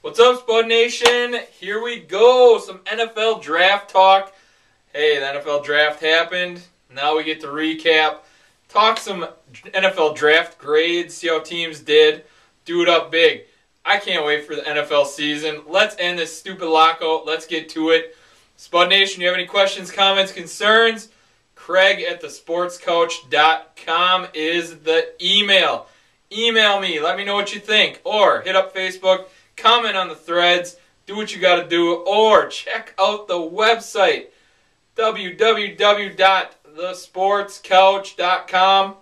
What's up, Spud Nation? Here we go. Some NFL draft talk. Hey, the NFL draft happened. Now we get to recap. Talk some NFL draft grades. See how teams did. Do it up big. I can't wait for the NFL season. Let's end this stupid lockout. Let's get to it. Spud Nation, you have any questions, comments, concerns? Craig at thesportscoach.com is the email. Email me. Let me know what you think. Or hit up Facebook. Comment on the threads. Do what you got to do. Or check out the website. www.thesportscoach.com.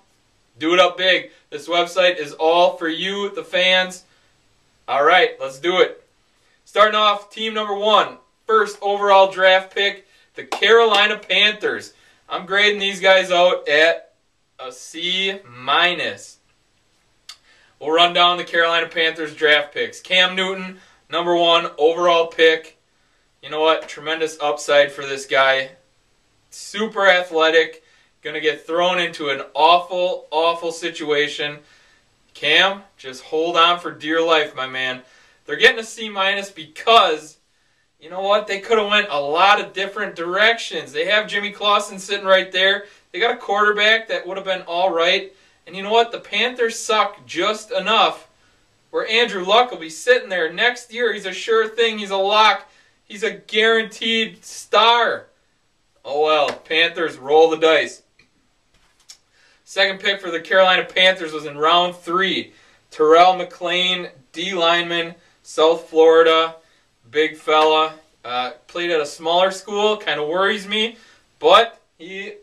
Do it up big. This website is all for you, the fans. All right, let's do it. Starting off, team number 1. First overall draft pick, the Carolina Panthers. I'm grading these guys out at a C-. We'll run down the Carolina Panthers draft picks. Cam Newton, number 1 overall pick. You know what? Tremendous upside for this guy. Super athletic. Going to get thrown into an awful, awful situation. Cam, just hold on for dear life, my man. They're getting a C- because, you know what? They could have went a lot of different directions. They have Jimmy Clausen sitting right there. They got a quarterback that would have been all right. And you know what? The Panthers suck just enough where Andrew Luck will be sitting there next year. He's a sure thing. He's a lock. He's a guaranteed star. Oh well, Panthers, roll the dice. Second pick for the Carolina Panthers was in round 3. Terrell McClain, D lineman, South Florida, big fella. Played at a smaller school, kind of worries me, but dude's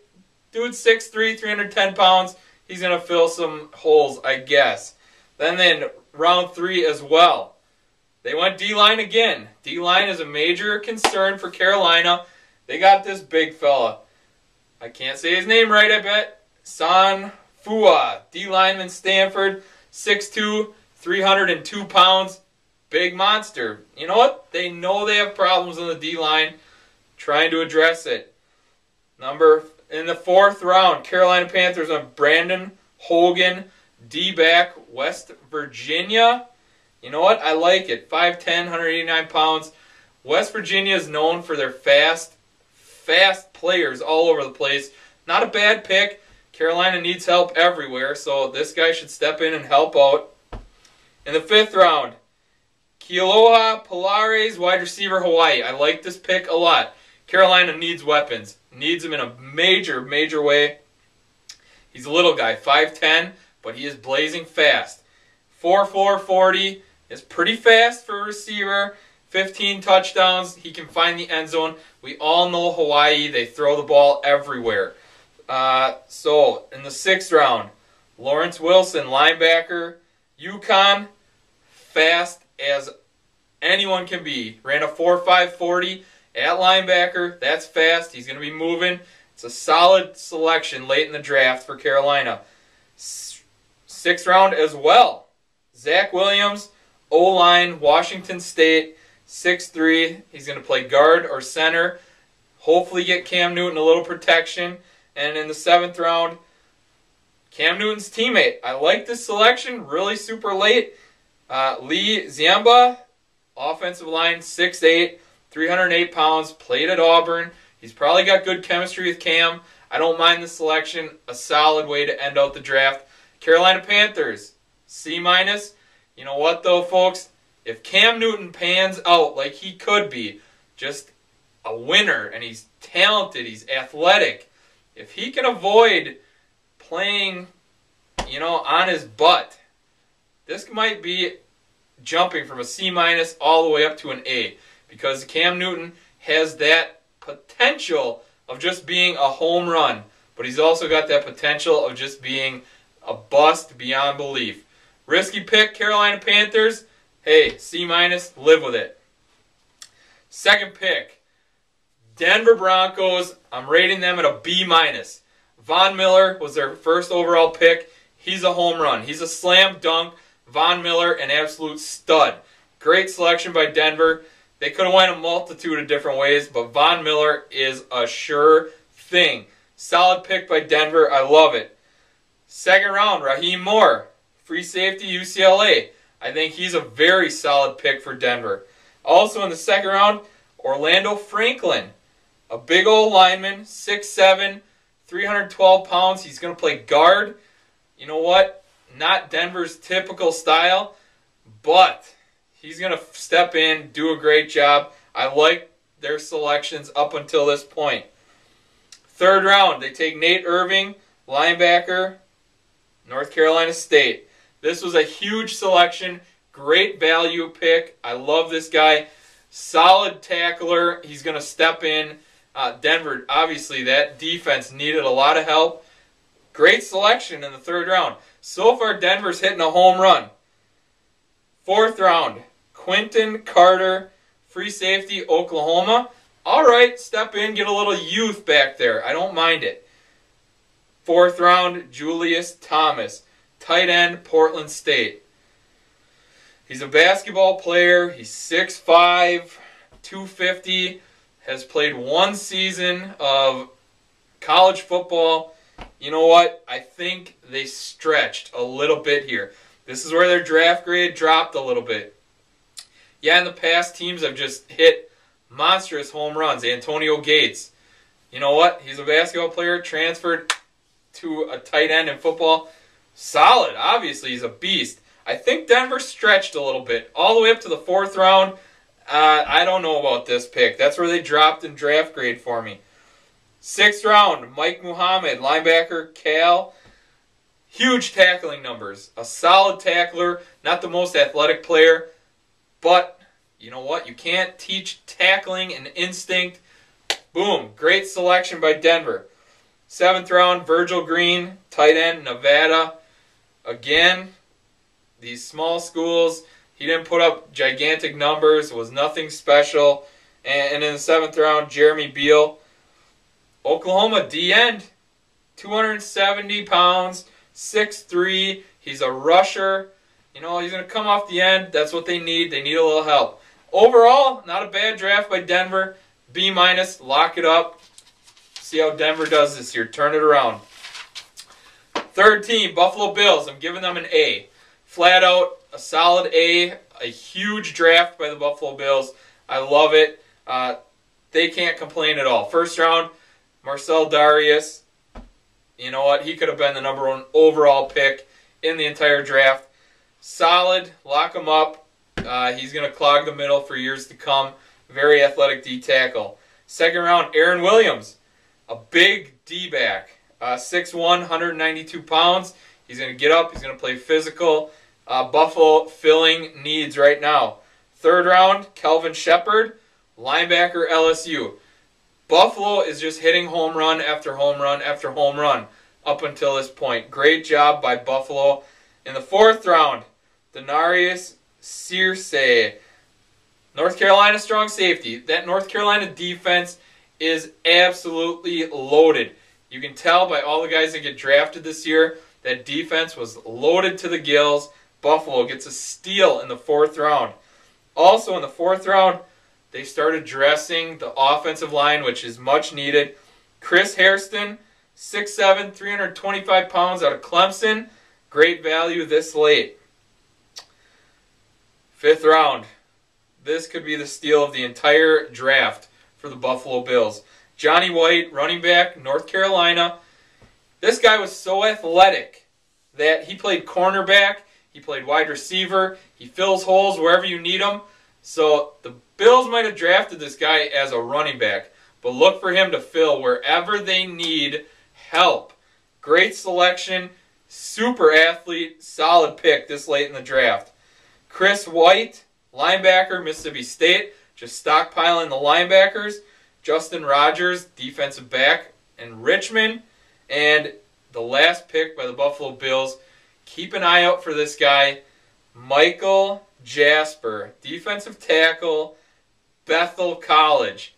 6'3", 310 pounds. He's going to fill some holes, I guess. Then in round 3 as well, they went D-line again. D-line is a major concern for Carolina. They got this big fella. I can't say his name right, I bet. San Fua, D-lineman, Stanford, 6'2", 302 pounds. Big monster. You know what? They know they have problems in the D-line. Trying to address it. In the 4th round, Carolina Panthers on Brandon Hogan, D-back, West Virginia. You know what? I like it. 5'10", 189 pounds. West Virginia is known for their fast players all over the place. Not a bad pick. Carolina needs help everywhere, so this guy should step in and help out. In the 5th round, Kealoha Polares, wide receiver, Hawaii. I like this pick a lot. Carolina needs weapons. Needs them in a major, major way. He's a little guy, 5'10", but he is blazing fast. 4'4", 40 is pretty fast for a receiver. 15 touchdowns. He can find the end zone. We all know Hawaii. They throw the ball everywhere. So, in the 6th round, Lawrence Wilson, linebacker, UConn, fast as anyone can be. Ran a 4.5 40. At linebacker, that's fast. He's going to be moving. It's a solid selection late in the draft for Carolina. 6th round as well. Zach Williams, O-line, Washington State, 6'3". He's going to play guard or center. Hopefully get Cam Newton a little protection. And in the 7th round, Cam Newton's teammate. I like this selection. Really super late. Lee Ziemba, offensive line, 6'8". 308 pounds, played at Auburn. He's probably got good chemistry with Cam. I don't mind the selection. A solid way to end out the draft. Carolina Panthers, C-. You know what, though, folks? If Cam Newton pans out like he could be, just a winner, and he's talented, he's athletic, if he can avoid playing, on his butt, this might be jumping from a C- all the way up to an A. Because Cam Newton has that potential of just being a home run. But he's also got that potential of just being a bust beyond belief. Risky pick, Carolina Panthers. Hey, C-, live with it. 2nd pick, Denver Broncos. I'm rating them at a B-. Von Miller was their 1st overall pick. He's a home run. He's a slam dunk. Von Miller, an absolute stud. Great selection by Denver. They could have went a multitude of different ways, but Von Miller is a sure thing. Solid pick by Denver. I love it. 2nd round, Raheem Moore, free safety, UCLA. I think he's a very solid pick for Denver. Also in the second round, Orlando Franklin. A big old lineman, 6'7", 312 pounds. He's going to play guard. You know what? Not Denver's typical style, but he's going to step in, do a great job. I like their selections up until this point. Third round, they take Nate Irving, linebacker, North Carolina State. This was a huge selection, great value pick. I love this guy. Solid tackler. He's going to step in. Denver, obviously, that defense needed a lot of help. Great selection in the third round. So far, Denver's hitting a home run. Fourth round, Quentin Carter, free safety, Oklahoma. All right, step in, get a little youth back there. I don't mind it. Fourth round, Julius Thomas, tight end, Portland State. He's a basketball player. He's 6'5", 250, has played one season of college football. You know what? I think they stretched a little bit here. This is where their draft grade dropped a little bit. Yeah, in the past, teams have just hit monstrous home runs. Antonio Gates. You know what? He's a basketball player, transferred to a tight end in football. Solid. Obviously, he's a beast. I think Denver stretched a little bit. All the way up to the fourth round. I don't know about this pick. That's where they dropped in draft grade for me. Sixth round, Mike Muhammad, linebacker, Cal. Huge tackling numbers. A solid tackler. Not the most athletic player. But, you know what? You can't teach tackling and instinct. Boom. Great selection by Denver. Seventh round, Virgil Green, tight end, Nevada. Again, these small schools, he didn't put up gigantic numbers. It was nothing special. And in the seventh round, Jeremy Beal, Oklahoma D-end, 270 pounds, 6'3". He's a rusher. You know, he's going to come off the end. That's what they need. They need a little help. Overall, not a bad draft by Denver. B-, lock it up. See how Denver does this year. Turn it around. Third team, Buffalo Bills. I'm giving them an A. Flat out, a solid A. A huge draft by the Buffalo Bills. I love it. They can't complain at all. First round, Marcel Darius. You know what? He could have been the number one overall pick in the entire draft. Solid. Lock him up. He's going to clog the middle for years to come. Very athletic D-tackle. Second round, Aaron Williams. A big D-back. 6'1", 192 pounds. He's going to get up. He's going to play physical. Buffalo filling needs right now. Third round, Kelvin Shepard, linebacker, LSU. Buffalo is just hitting home run after home run after home run up until this point. Great job by Buffalo. In the fourth round, Denarius Searcy, North Carolina strong safety. That North Carolina defense is absolutely loaded. You can tell by all the guys that get drafted this year, that defense was loaded to the gills. Buffalo gets a steal in the fourth round. Also in the fourth round, they started dressing the offensive line, which is much needed. Chris Hairston, 6'7", 325 pounds out of Clemson. Great value this late. Fifth round. This could be the steal of the entire draft for the Buffalo Bills. Johnny White, running back, North Carolina. This guy was so athletic that he played cornerback, he played wide receiver, he fills holes wherever you need him. So the Bills might have drafted this guy as a running back, but look for him to fill wherever they need help. Great selection, super athlete, solid pick this late in the draft. Chris White, linebacker, Mississippi State, just stockpiling the linebackers. Justin Rogers, defensive back, and Richmond. And the last pick by the Buffalo Bills. Keep an eye out for this guy, Michael Jasper, defensive tackle, Bethel College.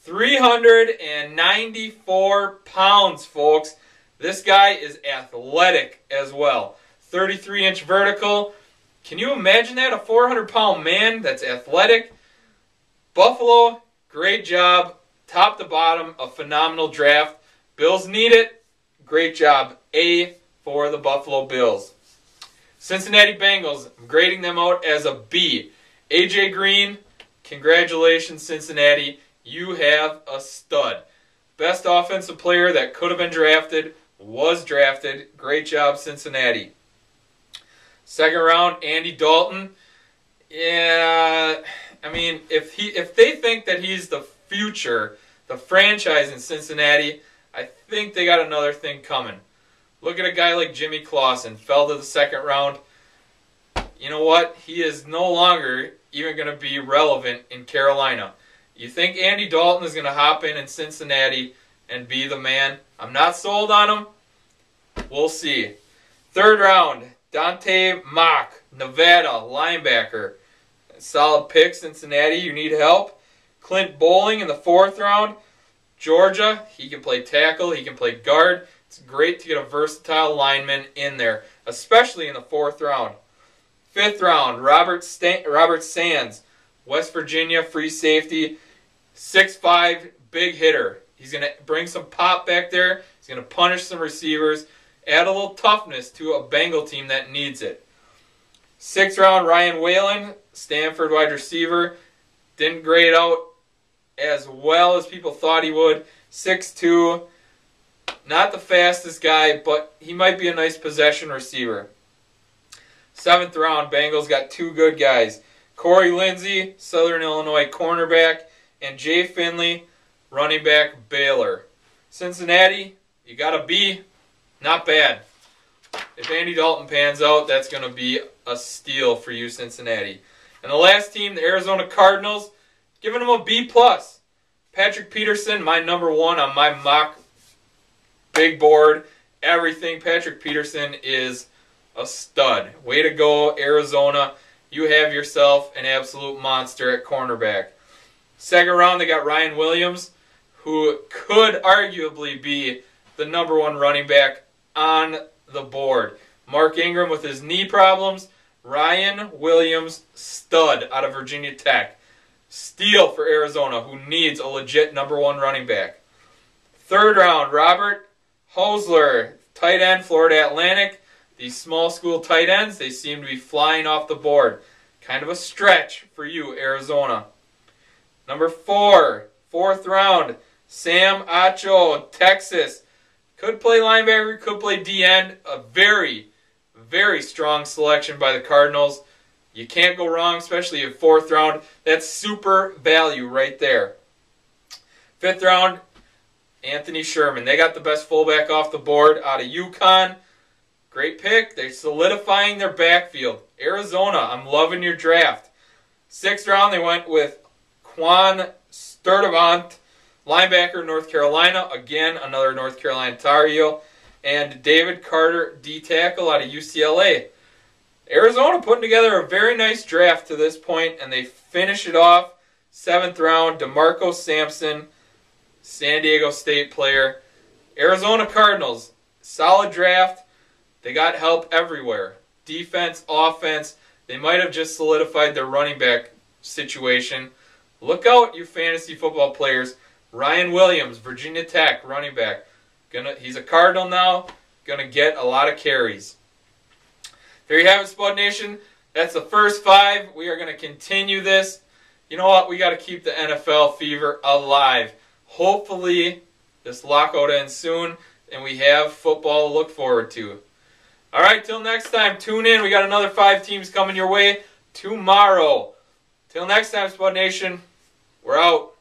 394 pounds, folks. This guy is athletic as well. 33-inch vertical. Can you imagine that? A 400-pound man that's athletic. Buffalo, great job. Top to bottom, a phenomenal draft. Bills need it. Great job. A for the Buffalo Bills. Cincinnati Bengals, I'm grading them out as a B. AJ Green, congratulations, Cincinnati. You have a stud. Best offensive player that could have been drafted was drafted. Great job, Cincinnati. Second round, Andy Dalton. Yeah, I mean, if they think that he's the future, the franchise in Cincinnati, I think they got another thing coming. Look at a guy like Jimmy Clausen, fell to the second round. You know what? He is no longer even going to be relevant in Carolina. You think Andy Dalton is going to hop in Cincinnati and be the man? I'm not sold on him. We'll see. Third round, Dante Mock, Nevada, linebacker. Solid pick, Cincinnati. You need help. Clint Bowling in the fourth round. Georgia, he can play tackle, he can play guard. It's great to get a versatile lineman in there, especially in the fourth round. Fifth round, Robert Sands, West Virginia, free safety. 6'5", big hitter. He's going to bring some pop back there. He's going to punish some receivers. Add a little toughness to a Bengal team that needs it. Sixth round, Ryan Whalen, Stanford wide receiver. Didn't grade out as well as people thought he would. 6'2", not the fastest guy, but he might be a nice possession receiver. Seventh round, Bengals got two good guys. Corey Lindsey, Southern Illinois cornerback, and Jay Finley, running back, Baylor. Cincinnati, you got a B. Not bad. If Andy Dalton pans out, that's going to be a steal for you, Cincinnati. And the last team, the Arizona Cardinals, giving them a B+. Patrick Peterson, my number one on my mock big board. Everything. Patrick Peterson is a stud. Way to go, Arizona. You have yourself an absolute monster at cornerback. Second round, they got Ryan Williams, who could arguably be the number one running back on the board. Mark Ingram with his knee problems. Ryan Williams, stud out of Virginia Tech. Steal for Arizona, who needs a legit number one running back. Third round, Robert Hosler, tight end, Florida Atlantic. These small school tight ends, they seem to be flying off the board. Kind of a stretch for you, Arizona. Number 4, fourth round, Sam Acho, Texas. Could play linebacker, could play D-end. A very, very strong selection by the Cardinals. You can't go wrong, especially in fourth round. That's super value right there. Fifth round, Anthony Sherman. They got the best fullback off the board out of UConn. Great pick. They're solidifying their backfield. Arizona, I'm loving your draft. Sixth round, they went with Quan Sturdivant, linebacker, North Carolina. Again, another North Carolina Tar Heel. And David Carter, D-tackle out of UCLA. Arizona putting together a very nice draft to this point, and they finish it off. Seventh round, DeMarco Sampson, San Diego State player. Arizona Cardinals, solid draft. They got help everywhere. Defense, offense. They might have just solidified their running back situation. Look out, you fantasy football players. Ryan Williams, Virginia Tech, running back. He's a Cardinal now. Going to get a lot of carries. There you have it, Spud Nation. That's the first 5. We are going to continue this. You know what? We got to keep the NFL fever alive. Hopefully, this lockout ends soon, and we have football to look forward to. All right, till next time, tune in. We got another 5 teams coming your way tomorrow. Till next time, Spud Nation, we're out.